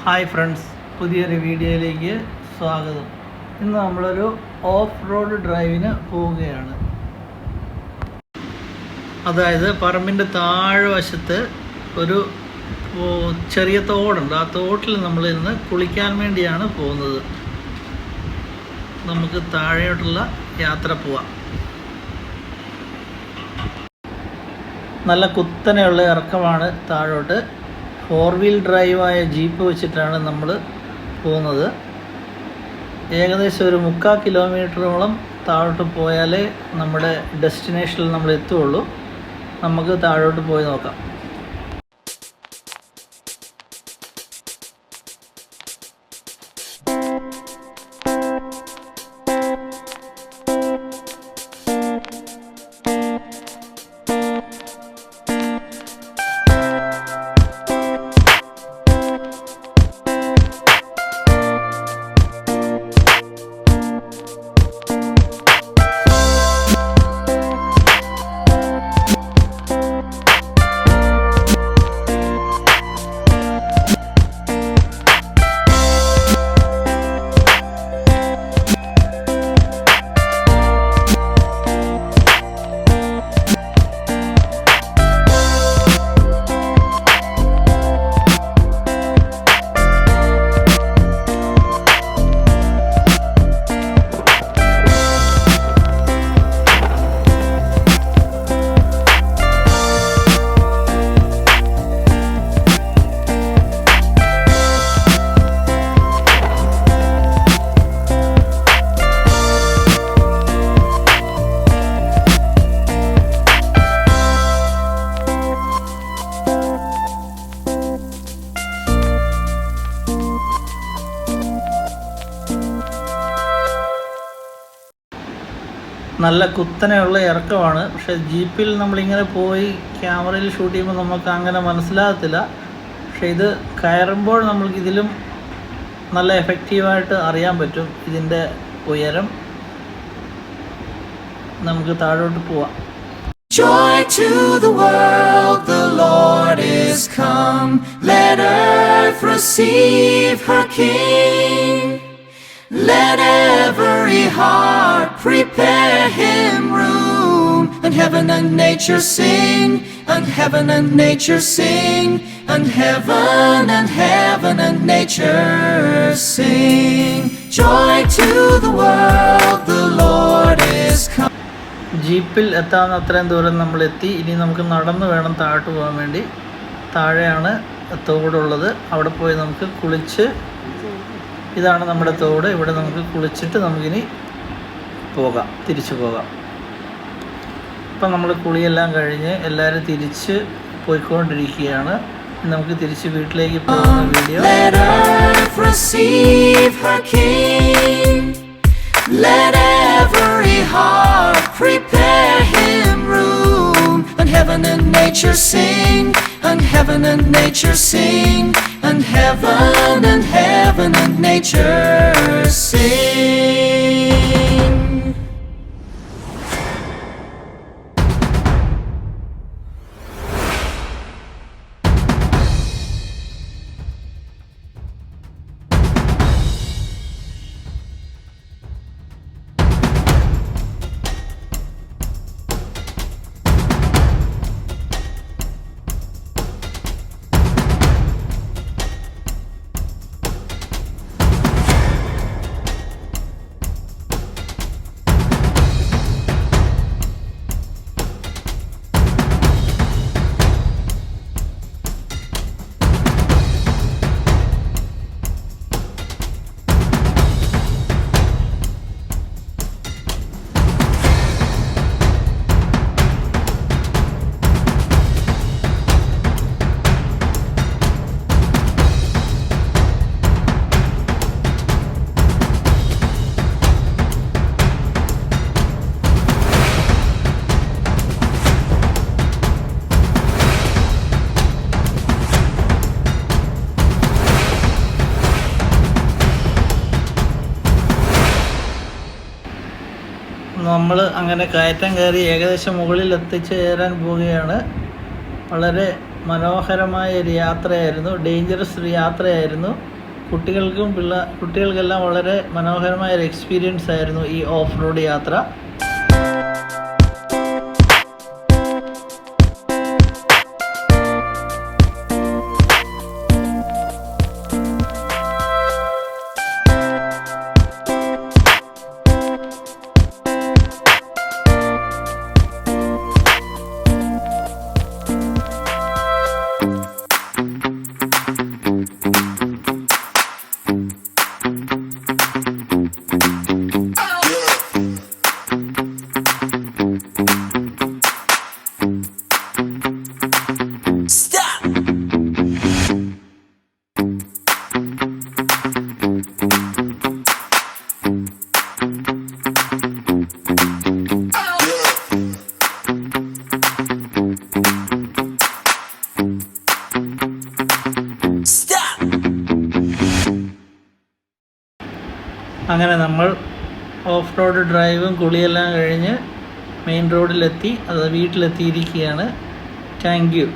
Hi friends, പുതിയൊരു വീഡിയോയിലേക്ക് സ്വാഗതം. ഇന്ന് നമ്മളൊരു ഓഫ് റോഡ് ഡ്രൈവിന് പോവുകയാണ്. അതായത് പറമ്പിൻ്റെ താഴ്വശത്ത് ഒരു ചെറിയ തോടുണ്ട്. ആ തോട്ടിൽ നമ്മൾ ഇന്ന് കുളിക്കാൻ വേണ്ടിയാണ് പോകുന്നത്. നമുക്ക് താഴെയോട്ടുള്ള യാത്ര പോവാം. നല്ല കുത്തനെയുള്ള ഇറക്കമാണ് താഴോട്ട്. 4 വീൽ ഡ്രൈവായ ജീപ്പ് വെച്ചിട്ടാണ് നമ്മൾ പോകുന്നത്. ഏകദേശം ഒരു 3/4 കിലോമീറ്ററോളം താഴോട്ട് പോയാലേ നമ്മുടെ ഡെസ്റ്റിനേഷനിൽ നമ്മൾ എത്തുകയുള്ളൂ. നമുക്ക് താഴോട്ട് പോയി നോക്കാം. നല്ല കുത്തനെയുള്ള ഇറക്കമാണ്. പക്ഷേ ജീപ്പിൽ നമ്മളിങ്ങനെ പോയി ക്യാമറയിൽ ഷൂട്ട് ചെയ്യുമ്പോൾ നമുക്ക് അങ്ങനെ മനസ്സിലാകത്തില്ല. പക്ഷേ ഇത് കയറുമ്പോൾ നമ്മൾക്കിതിലും നല്ല എഫക്റ്റീവായിട്ട് അറിയാൻ പറ്റും ഇതിൻ്റെ ഉയരം. നമുക്ക് താഴോട്ട് പോവാം. Joy to the world, the Lord is come. Let earth receive her King. Let every heart prepare him room. And heaven and nature sing, and heaven and nature sing, and heaven and nature sing. Joy to the world, the Lord is come. ജീപ്പിൽ എത്താവുന്ന അത്രയും ദൂരം നമ്മളെത്തി. ഇനി നമുക്ക് നടന്നു വേണം താഴോട്ട് പോകാൻ വേണ്ടി. താഴെയാണ് തോടുള്ളത്. അവിടെ പോയി നമുക്ക് കുളിച്ച്, ഇതാണ് നമ്മുടെ തോട്. ഇവിടെ നമുക്ക് കുളിച്ചിട്ട് നമുക്കിനി തിരിച്ചു പോകാം. ഇപ്പം നമ്മൾ കുളിയെല്ലാം കഴിഞ്ഞ് എല്ലാവരും തിരിച്ച് പോയിക്കൊണ്ടിരിക്കുകയാണ്. നമുക്ക് തിരിച്ച് വീട്ടിലേക്ക് പോകുന്ന video. Let every heart prepare him room. And heaven and nature sing, and heaven and nature sing, and heaven and nature sing. നമ്മൾ അങ്ങനെ കയറ്റം കയറി ഏകദേശം മുകളിൽ എത്തിച്ചേരാൻ പോവുകയാണ്. വളരെ മനോഹരമായ ഒരു യാത്രയായിരുന്നു, ഡേഞ്ചറസ് ഒരു യാത്രയായിരുന്നു. കുട്ടികൾക്കെല്ലാം വളരെ മനോഹരമായ ഒരു എക്സ്പീരിയൻസ് ആയിരുന്നു ഈ ഓഫ് റോഡ് യാത്ര. അങ്ങനെ നമ്മൾ ഓഫ് റോഡ് ഡ്രൈവും കുളിയെല്ലാം കഴിഞ്ഞ് മെയിൻ റോഡിലെത്തി, വീട്ടിലെത്തിയിരിക്കുകയാണ്. Thank U.